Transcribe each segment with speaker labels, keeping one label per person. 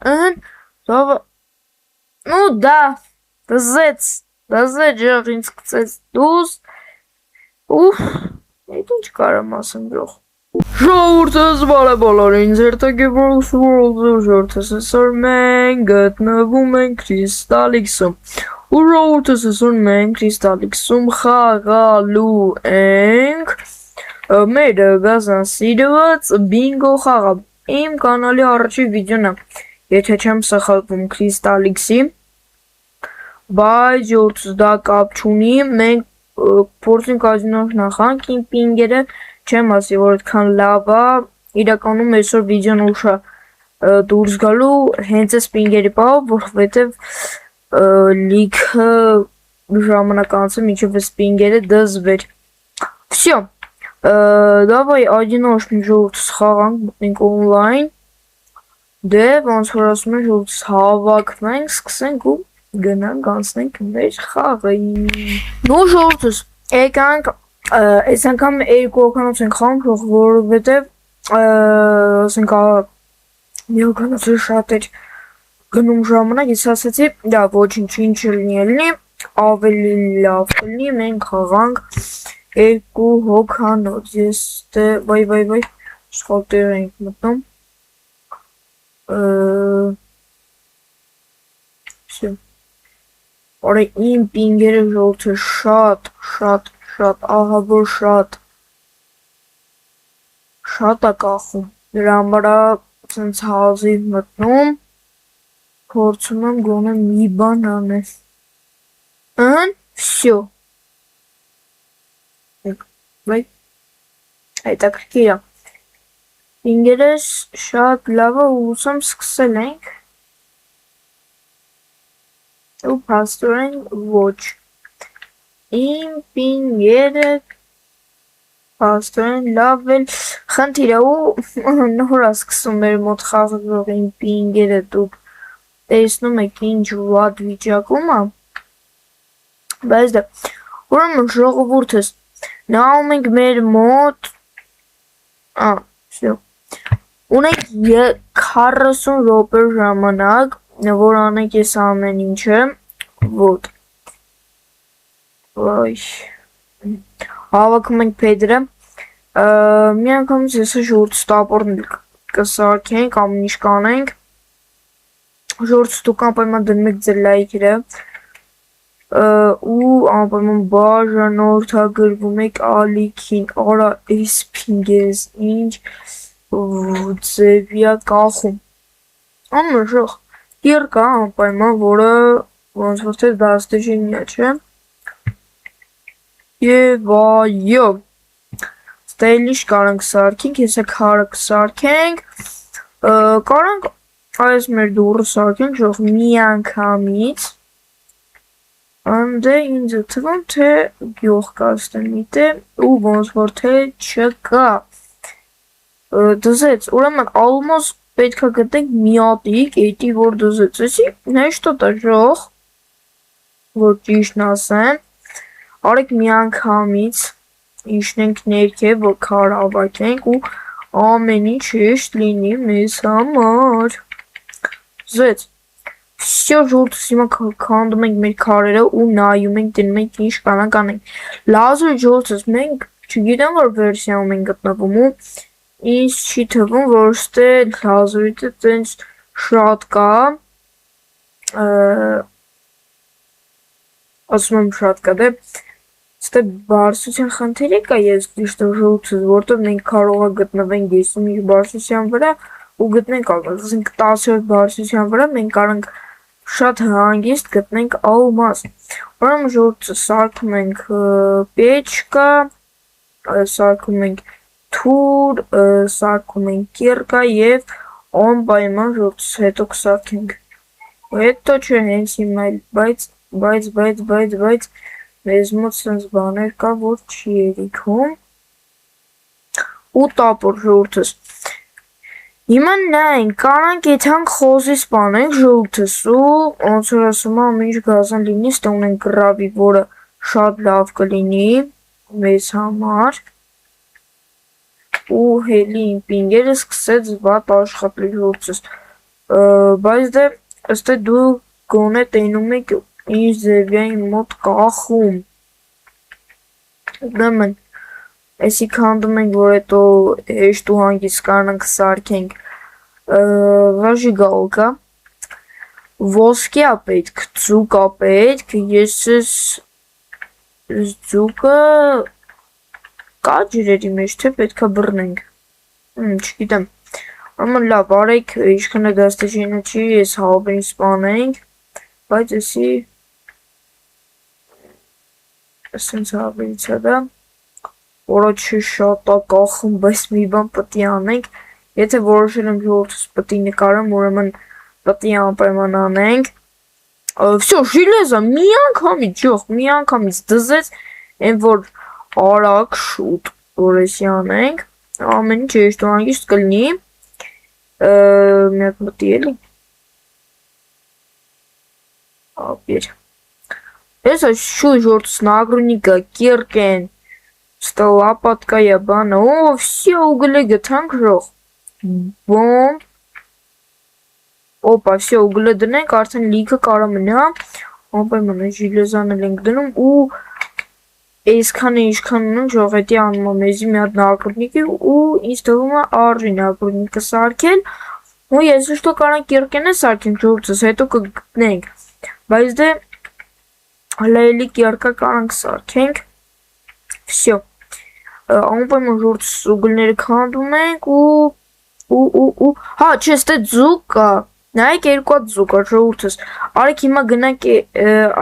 Speaker 1: Ըհն, ну да, դզեց ջղ ինձ գցեց դուս, ուֆ, այդ ինչ կարամ ասեմ ջող։ Ժողովուրդս բարեբոլորին, ձեր տեգեվորս որոզով ժորդս այսօր մենք գտնվում ենք Crystal-X-ում, ու ժողովուրդս այսօր մենք Crystal-X-ում խաղալու ենք մեր գազան սիրված բինգո խաղը, իմ կանալի առաջի վիդեոն է, եթե չեմ սխալվում Crystal-X-ի, բայց ժողովուրդս դա կապ չունի, մենք փորձենք կազինոն նախանք, իմ պինգերը չեմ ասի, որ այդքան լավ է, իրականում այսօր վիդեոն ուշ է դուրս գալու, հենց այս պինգերի պահով, որովհետև լիքը ժամանակ անցել մինչև այս պինգերը դզվեր։ Всё, давай одиночный ժողովուրդս խաղանք, մտնենք օնլայն, դե ոնց որ ասում են ժողովուրդս հավաքվենք, սկսենք ու գնանք անցնենք մեր խաղը։ Ну ժողովուրդս, եկանք այս անգամ երկու օգանոց ենք խաղում, որովհետև ասենք մի օգանոցը շատ էր գնում ժամանակ, ես ասացի, դա ոչինչ ինչ լինի, ավելի լավ կլինի, մենք խաղանք երկու հոգանոց, ես դե վայ, սխալ տեղ ենք մտնում, всё, որը իմ պինգերը ժողովուրդը շատ, ահա որ շատ է կախում, դրա համար է ցենց հազիվ մտնում, փորձում եմ գոնե մի բան անել, ըհն, всё, վայ, հետաքրքիր է, պինգերս շատ լավ է ու ուսամ սկսել ենք, ու փաստորեն ոչ, իմ պինգերը փաստորեն լավ էլ խնդիր է ու նոր է սկսում մեր մոտ խաղող իմ պինգերը դուք տեսնում եք ինչ վատ վիճակում է, բայց դա, ուրեմն ժողովուրդս, նայում ենք մեր մոտ, всё, ունենք 40 րոպե ժամանակ, որ անենք այս ամեն ինչը, ոտ, վայ, հավաքում ենք փեդրը, մի անգամից եսը ժողովուրդս տապորն կսարքենք, ամեն ինչ կանենք, ժողովուրդս դուք անպայման դնում եք ձեր լայքերը, ու անպայման բաժանորդագրվում եք ալիքին, արա այս պինգերս ինչ ձևի է կախում, ամժող, երկա անպայման, որը ոնց որ թե դաստիճինի է, չէ, և այո, ստելիշ կարանք սարքենք, եսը քարը կսարքենք, կարանք այս մեր դուրը սարքենք, ժող մի անգամից, դե ինձ է թվում, թե գյող կաստեմ միտե, ու ոնց որ թե չկա, դզեց, ուրեմն ալմոս պետք է գտնենք միատիկ, էտի որ դզեց, էսի նեշտոտ է ժող, որ ճիշտն ասեմ, արեք մի անգամից, իշնենք ներքև, որ քար ավակենք ու ամեն ինչ հեշտ լինի մեզ համար, զեց, всё ժողովուրդս հիմա քանդում ենք մեր քարերը ու նայում ենք, դնում ենք ինչ կանանք անենք, լազոր ժողովուրդս, մենք չգիտեմ որ վերսիայում ենք գտնվում ու ինձ չի թվում, որ ստե լազորիտը տենց շատ կա, ասում եմ շատ կա, դե, ստե բարսության խնդիրի կա, ես դիշտով ժողովուրդս, որտև մենք կարող է գտնվենք եսում իր բարսության վրա ու գտնենք ասենք 10-րդ բարսության վրա, մենք կարանք շատ հանգիստ գտնենք ալմաս, ուրեմն ժողովուրդս սարքում ենք պեչկա, սարքում ենք թուր, սարքում ենք կիրկա և անպայման ժողովուրդս հետո կսարքենք, հետո չէ հենց հիմա էլ, բայց մեզ մոտ սենց բաներ կա, որ չի երիքում, ու տապոր ժողովուրդս, հիմա նայենք, կարանք եթանք խոզի սպանենք ժողովուրդս ու ոնց որ ասում է ամեն ինչ գազան լինի, ստե ունենք գրավի, որը շատ լավ կլինի մեզ համար, ու հելի իմ պինգերը սկսեց վատ աշխատել ժողովուրդս, Բայց դե ըստ դու գոնե տենում եք ինձ Զևյայի մոտ կախում։ Ուրեմն էսի քանդում ենք, որ հետո հեշտ ու հանգիստ կարողանանք սարքենք վաժի գալկա, ոսկի ա պետք, ձուկ ա պետք, ես ես ձուկը կա ջրերի մեջ, թե պետք ա բռնենք, չգիտեմ, ուրեմն լավ, արեք, ինչքան է դաստիճինը չի, ես հավին սպանենք, բայց էսի ասենց հավից է դա, որոչի շատ ա կախում, բայց մի բան պտի անենք, եթե որոշել եմ ժողովրդս պտի նկարեմ, ուրեմն պտի անպայման անենք, վсё, ժիլեզա, մի անգամից դզեց, են որ արագ շուտ, որ էսի անենք, ամեն ինչ հեշտ ու հանգիստ կլինի, մի հատ մտի էլի, ապեր, ես այս շույժ որտս նագրունիկը, կիրկեն, что лопатка ебана, о, все угли գտանք ժող, բոմ, օպա, все ուգլը դնենք, արդեն լիքը կարա մնա, անպայման է ժիլեզան էլ ենք դնում ու այսքանը ինչքան ունենք ժողետի անումա մեզի մի հատ նագրունիկի ու ինձ թվում է արժի նագրունիկը սարքել ու ես ուշտո կարանք կիրկեն է սարքենք ժողովրդս, հետո կգտնենք, բայց դե հլայելի կիրկա կարանք սարքենք, վсё, անպայման ժողովրդս ուգլները քանդում ենք ու հա, չէ, ստե ձուկ կա, նայեք երկու հատ ձուկ կա ժողովրդս, արեք հիմա գնանք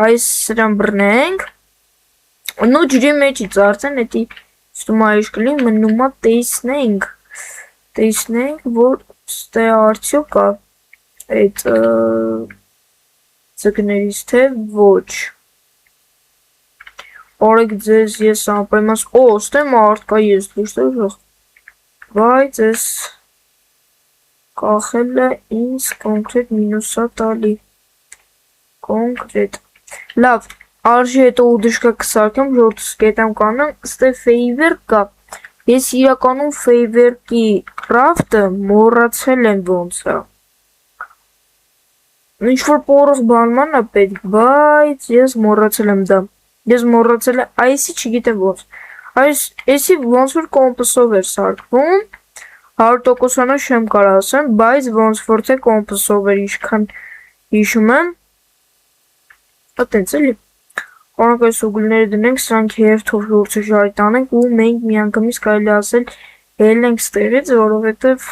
Speaker 1: այս սրան բռնենք, նո ջրի մեջից արդեն էդի ստում այժ կլին մնումա տեսնենք, որ ստե արդյոք կա այդ ձկներից թե ոչ, արեք ձեզ ես անպայմաս, ստե մարդ կա ես լիշտ է ժող, բայց ես կախել է ինձ կոնկրետ մինուսա տալի, կոնկրետ, լավ, արժի հետո ուդիշկա կսարկեմ, ժորդս կետամ կանեմ, ստե ֆեյվեր կա, ես իրականում ֆեյվերկի կրավտը մորացել եմ ոնց է, ինչ-որ պորող բանման է պետք, բայց ես մորացել եմ դա, ես մորացել եմ, այսի չգիտեմ ոնց, այսի ոնց որ կոմպսով էր սարկվում, 100%-անոց չեմ կարող ասեմ, բայց ոնց որ թե կոմպսով էր ինչքան հիշում եմ, տենց էլի, Օրինակ այս ուգլները դնենք, սրանք երթով ժողովրդը ժարի տանենք ու մենք միանգամից կարելի ասել ելենք ստեղից, որովհետև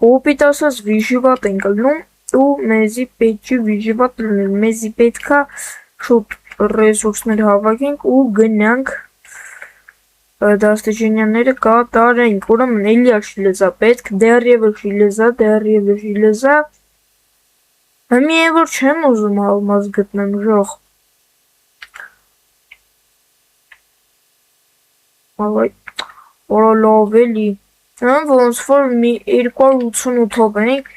Speaker 1: կոպիտ ասած վիժիվատ ենք լնում ու մեզի պետք չի վիժիվատ լինել, մեզի պետքա շուտ ռեսուրսներ հավաքենք ու գնանք դաստիճանյանները կատարենք, ուրեմն էլի շիլեզա պետք, դեռևս շիլեզա, միևոր չեմ ուզում ալմազ գտնեմ ժող, Որա լավ էլի, ոնց որ մի 288-ով ենք,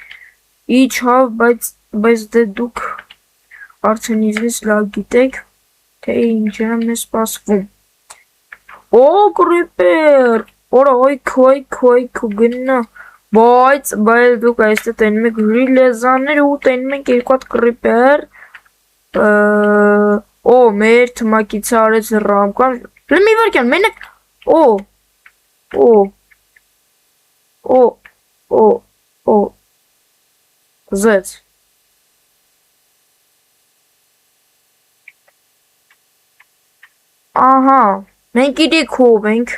Speaker 1: իջավ, բայց դե դուք արդեն իզնից լավ գիտեք, թե ինչ է մեզ սպասվում, կրիպեր, որա այք գնա, բայց դուք այստե տենում եք ժիլեզաներ ու տենում եք երկու հատ կրիպեր, մեր թմակիցը արեց ռամկան, մի վարկյան, մենակ, զեց, ահա, մենք իրիք հով ենք,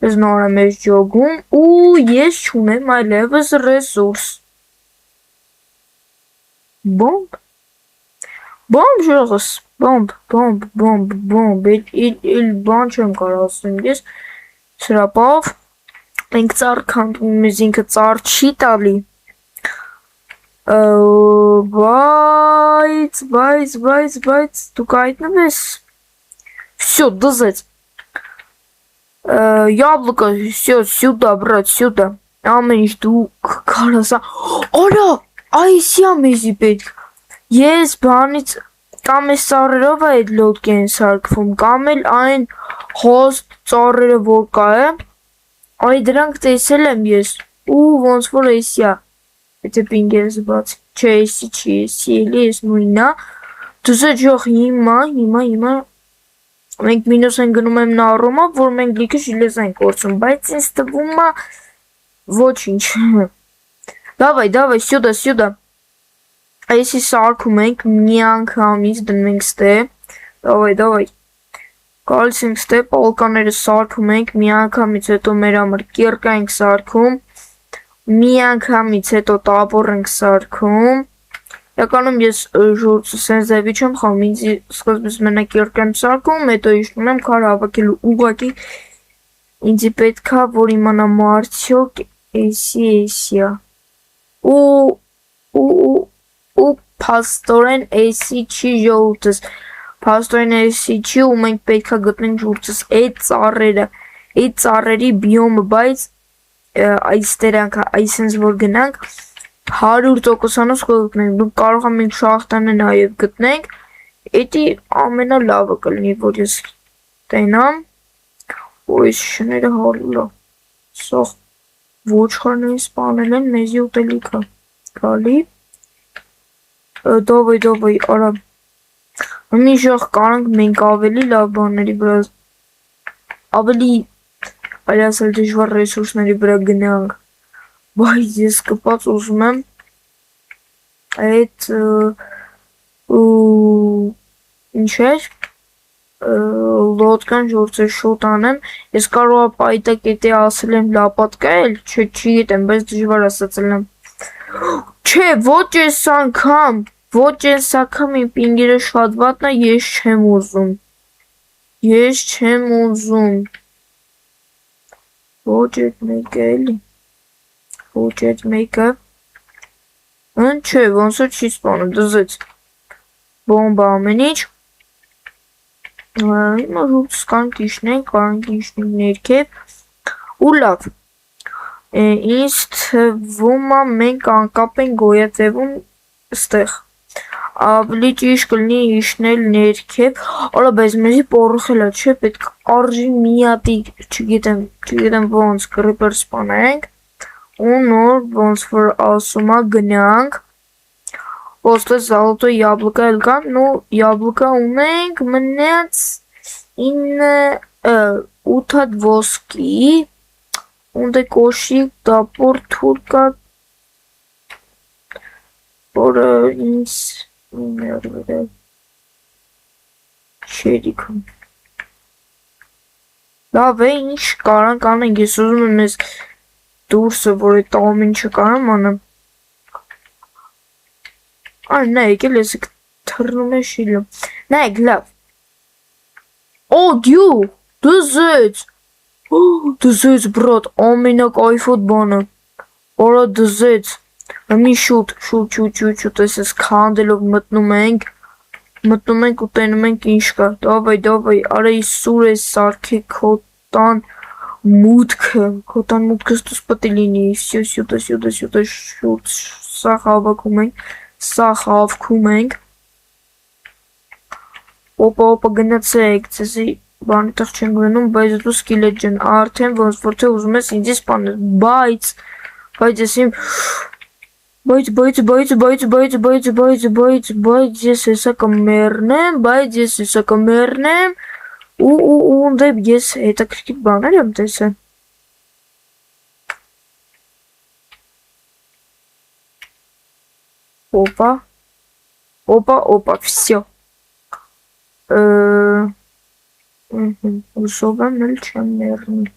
Speaker 1: ես նորա մեզ ջոգում ու ես չունեմ այլևս ռեսուրս, բոմբ ժողս, բոմբ, իլ բան չեմ կարող ասում ես, սրապավ, մենք ծար քանդում, մեզ ինքը ծար չի տալի, բայց դուք այտնվես, всё, դզեց, яблоко, всё, сюда, брат, сюда, ամեն ինչ դուք կարասա, արա, այսիա մեզի պետք, ես բանից, կամ ես ծառերով է այդ լոտք են սարկվում, կամ էլ այն հոստ ծառերը որ կա է, այ դրանք տեսել եմ ես, ու ոնց որ էսիա, Եթե պինգերս բաց չէ, էսի չի, էսի էլի էս նույնն է։ Դուզը ջող հիմա մենք մինուս են գնում եմ նառոմա, որ մենք լիքը ժիլեզ ենք կորցում, բայց ինձ թվում է ոչինչ։ Давай, сюда։ Այսի սարքում ենք մի անգամից դնում ենք ստե։ Давай։ Գալիս ենք ստե, պալկաները սարքում ենք, մի անգամից հետո մեր համար կիրկա ենք սարքում, մի անգամից հետո տապոր ենք սարքում։ Իրականում ես ժողովուրդը սենց ձևի չեմ խաղում, ինձ սկզբից մենակ կիրկա եմ սարքում, հետո իջնում եմ քար հավաքելու ուղղակի ինձ պետքա որ իմանամ արդյոք էսի է։ Ու փաստորեն էսի չի ժողովուրդս, փաստորեն էսի չի ու մենք պետքա գտնենք ժողովուրդս այդ ծառերի բիոմը, բայց այսինքն որ գնանք 100%-անոց գտնենք, դուք կարող ենք շախտանը նաև գտնենք, էդի ամենալավը կլինի, որ ես տենամ, ու այս շները հալուլա, սող ոչխարներին սպանել են, մեզի ուտելիքա, գալի, դովայ, արա, մի ժող կարանք մենք ավելի լավ բանների վրա, ավելի այլասել դժվար ռեսուրսների վրա գնանք, բայց ես կպած ուզում եմ այդ ինչ էր լոտկան ժորձը շոտ անեմ, ես կարող եմ պայտակետի ասել եմ լապատկա էլ, չի գիտեմ, բայց դժվար ասացել եմ, չէ, ոչ ես անգամ իմ պինգերը շատ վատնա, ես չեմ ուզում, ոչ էդ մեկը էլի, ոչ էդ մեկը, չէ, ոնց որ չի սպանում, դզեց, բոմբա ամեն ինչ, հիմա ժողովուրդս կարանք իջնենք ներքև, ու լավ, ինձ թվում է մենք անկապ ենք գոյատևում ստեղ, ավելի ճիշտ կլինի իջնել ներքև, արա բայց մեզի պորխել է, չէ, պետք արժի մի հատի, չգիտեմ ոնց կրիպեր սպանենք, ու նոր ոնց որ ասում է գնանք, После золото яблоко элган, ну яблоко ունենք, մնաց 8 ոսկի, ունդ է կոշիկ, տապոր, թուրկա, որը ինձ շերիքում։ Լավ է, ինչ կարանք անենք, ես ուզում եմ ես դուրսը, որ այդ ամեն չկարամ անեմ։ Նա եկել ես թռնում է շիլում, նայք լավ, դյու, դզեց բրատ, ամենակայֆոտ բանը, արա դզեց, մի շուտ, ես քանդելով մտնում ենք ու տենում ենք ինչ կա, դավայ, արա իսուր է սարքի քոտան մուտքս տուս պտի լինի, սյուտա, շուտ, սա հավաքում ենք, Սա խավքում ենք, օպա գնացեք, ծեզի բանի տեղ չեն գնում, բայց դու սկիլետ ջն, արդեն ոնց որ թե ուզում ես ինձի սպանել, բայց ես իմ, բայց ես հեսա կմերնեմ, ու դեպ ես հետաքրքիր բաներ եմ տեսել, Опа, все. Ուսով եմ էլ չեմ ներնի։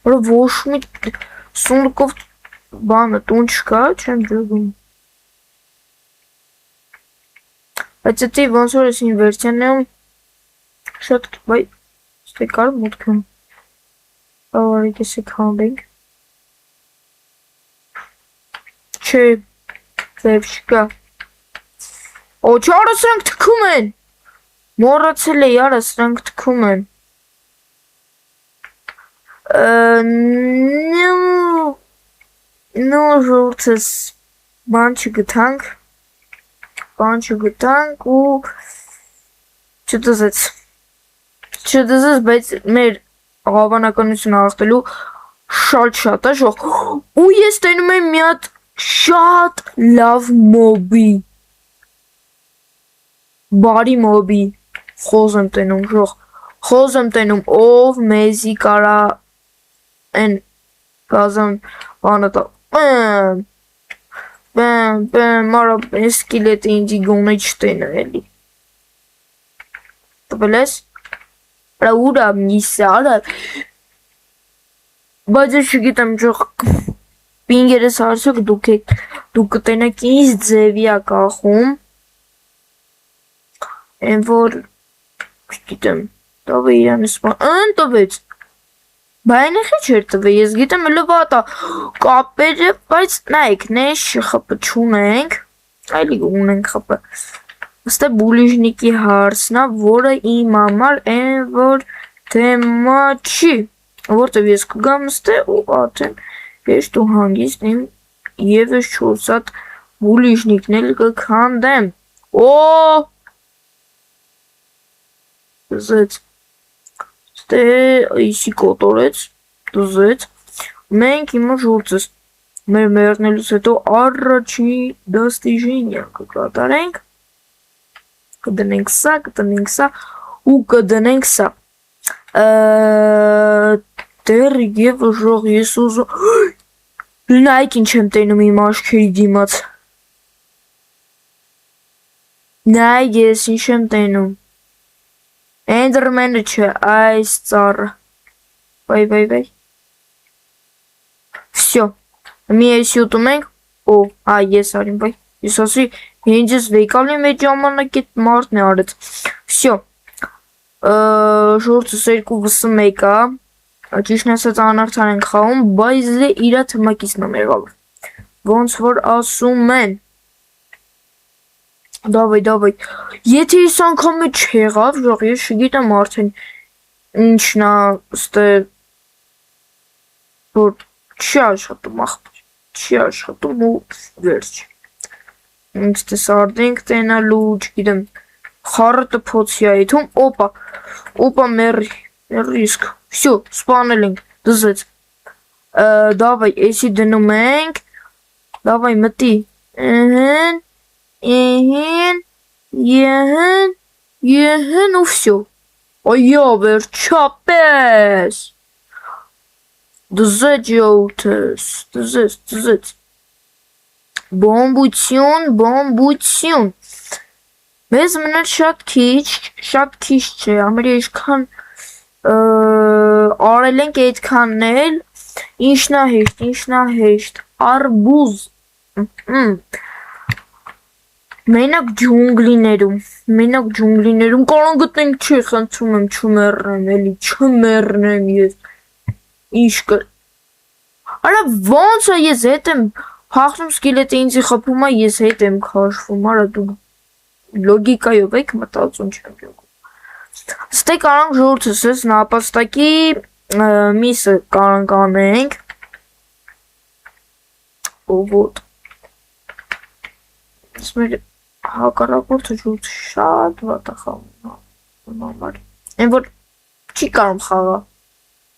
Speaker 1: Ոչ մի սունդկով բանը տուն չկա, չեմ ջգում։ Բայց էտի ոնց որ ես ինվերսիան եմ շատ բայ ստեկար մուտքեմ։ Ավարիկ ես եք համբենք։ Չէ, ձև չկա։ Չարը սրանք թքում են, մորացել է յարը սրանք թքում են, նո ժողորդս բան չգտանք ու չդզեց, բայց մեր հավանականությունը աղտելու Շատ է ժող։ Ու ես տենում եմ մի հատ շատ լավ մոբի։ Բարի մոբի։ Խոզ եմ տենում ժող։ Խոզ եմ տենում, ով մեզի կարա են գազան բանը տա։ Մարա սկիլետը ինձի գոնե չտենը էլի։ Տվել ես։ Արա ուրա միսը, արա։ Բայց ես չգիտեմ ճող պինգերս հարցոք դուք կտենեք ինձ ձևի ա կախում են որ չգիտեմ տավը իրան սպան տվեց բայն էխի չեր տվե ես գիտեմ լվատա կապերը բայց նայք նեշ խպը չունենք այլի ունենք խպը ստե բուլիժնիկի հարցնա որը իմ համար են որ թեմա չի Որտեվ ես կգամ ստե ու արդեն հեշտ ու հանգիստ իմ եվս 4 հատ բուլիժնիկն էլ կքանդեմ։ Օ! Դզեց։ Ստե իսի կոտորեց, դզեց։ Մենք հիմա ժուրծս մեր մեռնելուց հետո առաջի դաստիժինյա կկատարենք։ Կդնենք սա ու կդնենք սա։ Դեր և ժող ես ուզում Նայք ինչ եմ տենում իմ աշքերի դիմաց Նայք ես ինչ եմ տենում Էնդրմենը չէ այս ծառը Վայ Всё Մի էսի ուտում ենք Օ ես արիմ վայ Ես ասի հենց ես վեկալի մեջ ժամանակ էտ մարդն է արեց Всё Շորցս 2-1 է Ճիշտն ասած անարդար ենք խաղում, բայց իրա թմակիցն եմ եղավ Ոնց որ ասում են Դավայ Եթե ես անգամ չեղավ, ժող ես չգիտեմ արդեն Ինչն է ստե Որ չի աշխատում ախպեր Չի աշխատում ու վերջ Ինձ տես արդենք տենալու, չգիտեմ Խարը տպոցի է եթում, օպա մերի Ռիսկ, всё, սպանել ենք, դզեց Դավայ, էսի դնում ենք Դավայ, մտի Եղեն ու всё Այո, վերջապես Դզեց յոթս, դզեց Բոմբություն Մեզ մներ շատ քիչ չէ, ամերի իշքան Արել ենք այդքանն էլ, ինչնա հեշտ, արբուզ, մենակ ջունգլիներում, կարան գտնենք չի խնդրում եմ չմերնեմ, էլի չմերնեմ ես, ինչ կը, արա ոնց է ես հետ եմ, հաղթում սկիլետը ինձի խպում է, ես հետ եմ քաշվում, արա դու լոգիկայով եք մտածում չեմ յոգում, Ստե կարանք ժորցս ես նապաստակի միսը կարանք անենք Ովոտ Սմեր հակարակորդը ժորց շատ վատ է խաղում Են որ չի կարում խաղա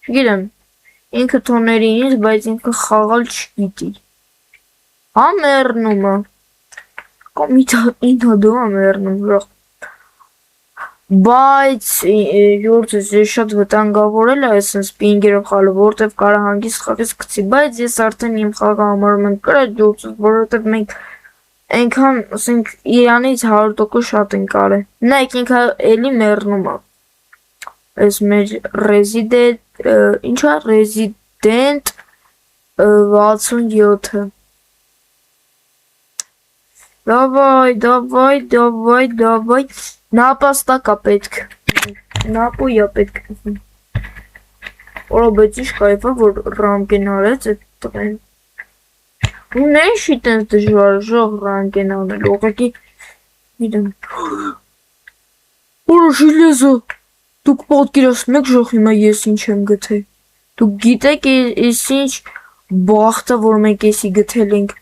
Speaker 1: Չգիտեմ ինքը թոների ինձ բայց ինքը խաղալ չգիտի Հա մերնում է Կամ ինհա դու է մերնում ժող Բայց յորցս ես շատ վտանգավորել է այսնս պինգերով խալը, որտև կարա հանգիստ խաղից կծի, բայց ես արդեն իմ խաղը համարում եմ կրած յորցս, որովհետև մենք այնքան, ասենք, Իրանից 100% շատ ենք արել։ Նայք ինքը էլի մեռնում է։ Այս մեր ռեզիդենտ 67-ը։ Դավայ Նապաստակա պետք Նապոյա պետք Օրա բայց ինչ կայվ է որ ռամկեն արեց էտ տղեն ու նեշ իտենց դժվար ժող ռամկեն անել ուղղակի իրեմ Օրա ժիլեզը դուք պատկերացնում եք ժող հիմա ես ինչ եմ գտել դուք գիտեք ես ինչ բախտը որ մենք եսի գտել ենք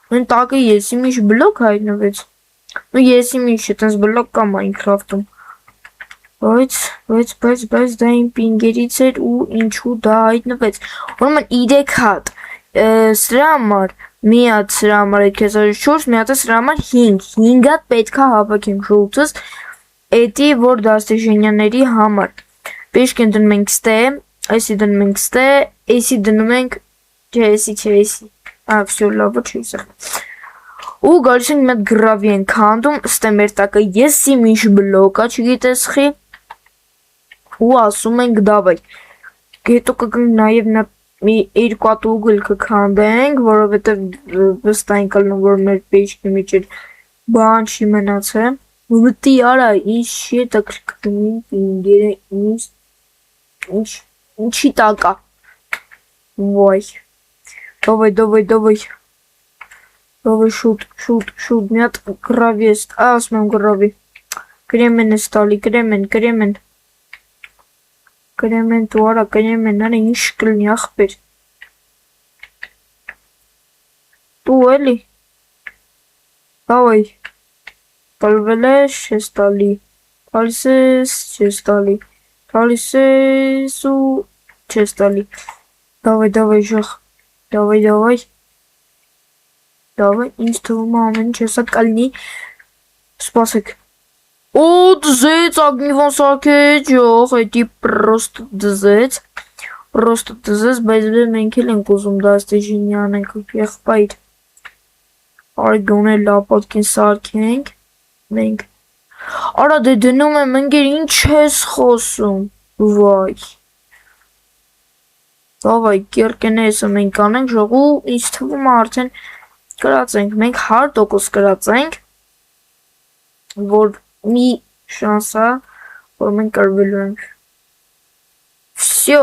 Speaker 1: Մեն տակը եսի միշ բլոկ հայտնվեց Ну, если мне еще там с блоком Майнкрафтом. Բայց դա իմ պինգերից էր ու ինչու դա հայտնվեց։ Ուրեմն 3 հատ սրա համար, մի հատ սրա համար է քեզ 4, մի հատ է սրա համար 5, 5 հատ պետքա հավաքենք շուտս, էդի որ դաստիժենյաների համար։ Պիշկ են դնում ենք ստե, այսի դնում ենք ստե, այսի դնում ենք, չէ, всё, լավը չի սա։ Ու գալիս ենք մետ գրավի ենք հանդում, ստե մեր տակը եսի միշ բլոկա, չգիտես խի, ու ասում ենք դավայ, հետո կգնք նաև մի 2 հատ ուգլ կքանդենք, որովհետև վստահ ենք ալնում, որ մեր պեջքի միջեր բան չի մնացել, մտի արա, ինչ չի հետաքրքրում իմ պինգերը, ինչի տակա, վայ, դովայ շուտ, մի հատ գրավի ես, ասում եմ գրավի, կրեմեն ես տալի, կրեմեն, դու արա, արա, ինչ կլնի ախպեր, դու էլի, դավայ, տալվել ես, չես տալի, տալիս ես, չես տալի, տալիս ես ու չես տալի, դավայ, ժախ, դավայ, ինձ թվում է ամեն ինչ հեսա կալնի, սպասեք, О, դզեց, ագնիվան սարքեց, յող, էդի պրոստ դզեց, բայց մենք էլ ենք ուզում դաստիժինյան ենք եղբայր, արի գոնե լապոտքին սարքենք, մենք, արա դե դնում եմ ընգեր, ինչ ես խոսում, վայ, դավայ, կերկենեսը մենք անենք, ժողու, ինձ թվում է արդեն կրացենք, մենք 100% կրացենք, որ մի շանսա, որ մենք կարվելու ենք, վսյո,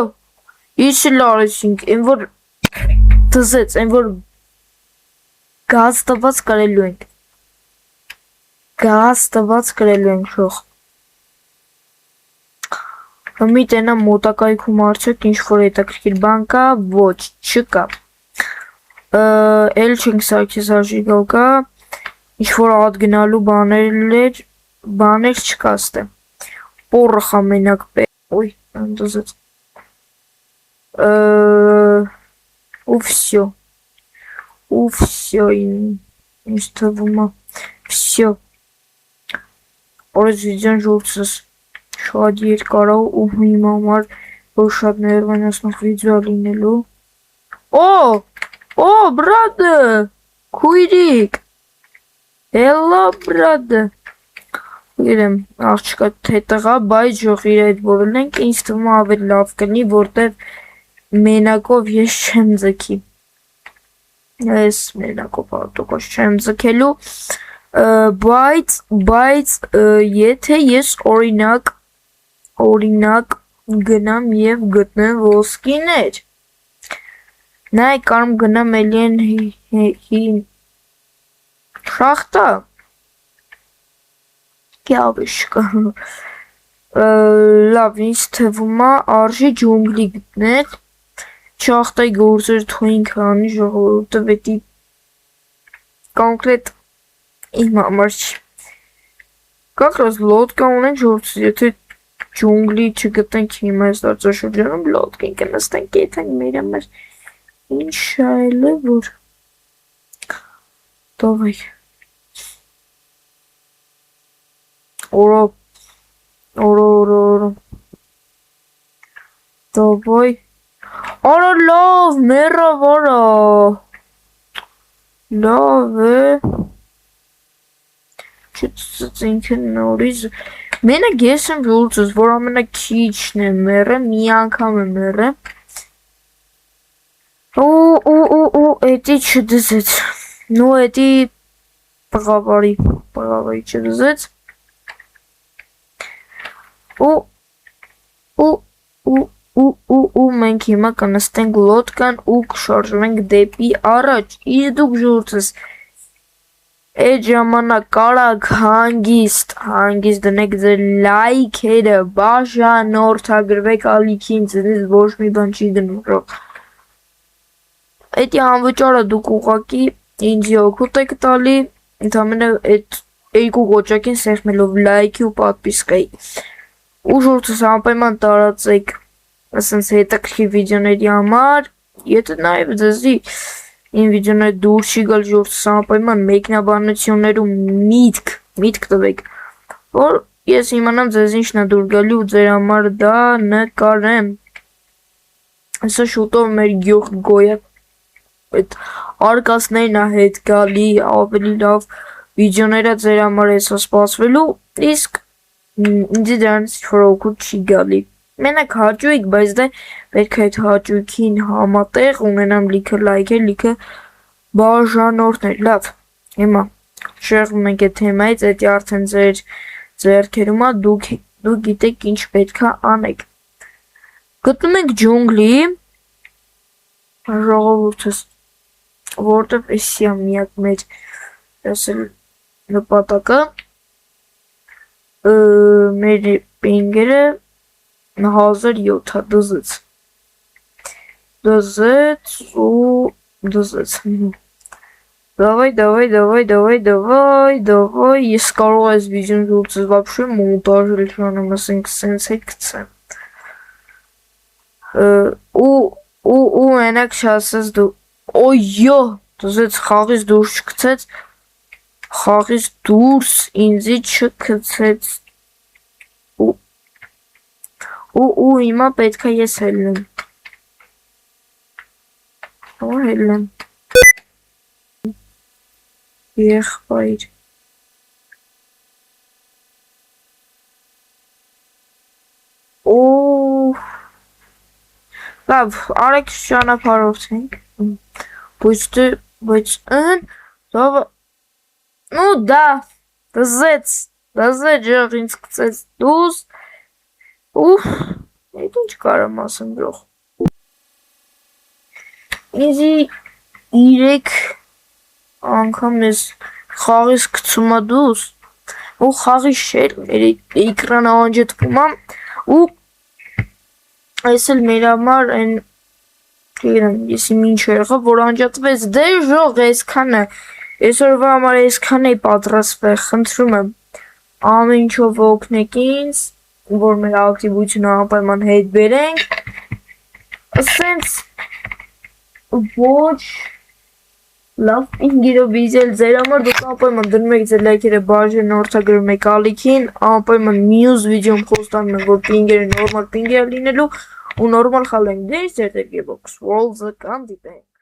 Speaker 1: իչը լարեցինք, են որ դզեց, են որ գազ տված կարելու ենք, շող, մի տենա մոտակայքում արդյոք ինչ-որ հետաքրքիր բան կա, ոչ, չկա, էլ չենք սարքես արժիգալ կա, ինչ-որ ատ գնալու բաներ չկա ստե, պորը խամենակ ոյ, դզեց, ու վսյո, ինձ թվում է, վսյո, օրեց վիդեոն ժողցս, շատ երկար է ու հիմա համար, որ շատ ներվանյասնող վիդեո լինելու, О, брате, քույրիկ, Hello, brother, իրեմ, աղջկա թե տղա, բայց ժող իր այդ որել ենք, ինձ թվում ավելի լավ կնի, որտև մենակով ես չեմ ձգի, ես մենակով հատոքոս չեմ ձգելու, բայց եթե ես օրինակ գնամ և գտնեմ ոսկիներ, նայ կարմ գնամ էլի են շախտա, կյավիշկա, լավ ինձ թվում է արժի ջունգլի գտնել, շախտայի գործեր թույնք հանի ժողորոտը վետի կոնկրետ իմ համար չի, կակրաս լոտկա ունեն ժորցս, եթե ջունգլի չգտնենք հիմա ես դարձաշրջանում, լոտկին կնստենք եթենք մեր համար, ինչ շայլ է, որ դովայ, օրո, դովայ, արա լավ, մերա վարա, լավ է, չծծծ ինքը նորից, մենակ ես եմ ժողցս, որ ամենա քիչն է մերը, մի անգամ է մերը, ու էդի չդզեց, նու էդի պղավարի չդզեց, ու մենք հիմա կնստենք լոտկան ու կշարժվենք դեպի առաջ, իր դուք ժողցս, այդ ժամանակ կարակ հանգիստ դնեք ձեր լայքերը, բաժանորդագրվեք ալիքին, ձեզ ոչ մի բան չի դնում, Էդի անվճարը դուք ուղակի ինձ օգուտ եք տալի, ընդամենը այդ երկու գոճակին սեղմելով լայքի ու պատպիսկայի, ու ժողովուրդս անպայման տարածեք ասենց հետաքրքիր վիդեոների համար, եթե նաև ձեզի իմ վիդեոները դուր չի գալ ժողովուրդս անպայման մեկնաբանություններում միտք տվեք, որ ես իմանամ ձեզ ինչն է դուր գալի ու ձեր համար դա նկարեմ։ Այսօր շուտով մեր գյուղ գոյա այդ արկածներն է հետ գալի, ավելի լավ վիդեոները ձեր համար է սպասվելու, իսկ ինձ դրանից ինչ-որ օգուտ չի գալի։ Մենակ հաճույք, բայց դե պետք է այդ հաճույքին համատեղ ունենամ լիքը լայքեր, լիքը բաժանորդներ։ Լավ, հիմա շեղվում ենք այդ թեմայից, այդ արդեն ձեր ձեռքերում է, դուք գիտեք ինչ պետք է անեք։ Գտնում ենք ջունգլի, ժողովուրդս, որտև էսի է միակ մեր ասել նպատակը, մեր պինգերը 1007 դզեց ու դզեց։ Давай, ես կարող այս վիդեոն ժողովուրդս вообще մոնտաժել չանեմ, ասենք սենց հետ գցեմ։ ու մենակ չասես դու, օյո, դզեց խաղից դուրս չգցեց, խաղից դուրս ինձի չգցեց, ու հիմա պետք է ես հելնեմ, հելնեմ, եղբայր, լավ, արեք ճանապարհորդենք, բայց ну да, դզեց ժող ինձ գցեց դուս, այդ ինչ կարամ ասեմ ժող, ինձի 3 անգամ ես խաղից գցում է դուս, ու խաղի շեր, մեր էկրանը անջատվում է, ու այս էլ մեր համար են, ես իմ ինչ եղավ, որ անջատվեց, դե ժող այսքան է, այսօրվա համար այսքան է պատրաստվել, խնդրում եմ, ամեն ինչով օգնեք ինձ, որ մեր ակտիվությունը անպայման հետ բերենք, ասենց ոչ լավ պինգերով վիզել ձեր համար, դուք անպայման դնում եք ձեր լայքերը բաժանորդագրում եք ալիքին, անպայման մյուս վիդեոմ խոստանում եմ, որ պինգերը նորմալ պինգեր լինելու ու նորմալ խաղ ենք, դե ձեր Gearbox World-ը կհանդիպենք։